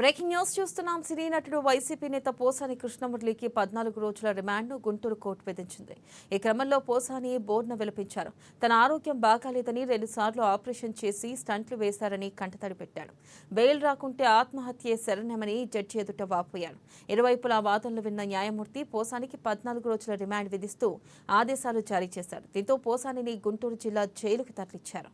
Breaking news చూస్తున్నాం. సినీ నటుడు YCP నేత పోసాని కృష్ణమురళికి 14 రోజుల రిమాండ్ను గుంటూరు కోర్టు విధించింది. ఈ క్రమంలో పోసాని బోర్న విలపించారు. తన ఆరోగ్యం బాగాలేదని 2 సార్లు ఆపరేషన్ చేసి స్టంట్లు వేశారని కంటతడి పెట్టాడు. బెయిల్ రాకుంటే ఆత్మహత్యే శరణ్యమని జడ్జి ఎదుట వాపోయాడు. ఇరువైపులా వాదనలు విన్న న్యాయమూర్తి పోసానికి 14 రోజుల రిమాండ్ విధిస్తూ ఆదేశాలు జారీ చేశారు. దీంతో పోసానిని గుంటూరు జిల్లా జైలుకు తరలించారు.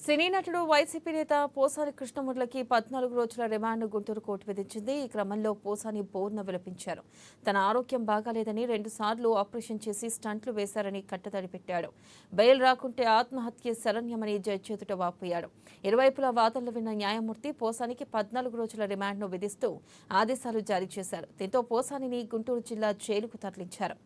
సినీ నటుడు వైసీపీ నేత పోసాని కృష్ణమురళికి 14 రోజుల రిమాండ్ను గుంటూరు కోర్టు విధించింది. ఈ క్రమంలో పోసాని బోర్న విలపించారు. తన ఆరోగ్యం బాగాలేదని 2 సార్లు ఆపరేషన్ చేసి స్టంట్లు వేశారని కట్టతడి పెట్టాడు. బెయిల్ రాకుంటే ఆత్మహత్య శరణ్యమని జడ్జి ఎదుట వాపోయాడు. ఇరువైపులా వాదనలు విన్న న్యాయమూర్తి పోసానికి 14 రోజుల రిమాండ్ను విధిస్తూ ఆదేశాలు జారీ చేశారు. దీంతో పోసానిని గుంటూరు జిల్లా జైలుకు తరలించారు.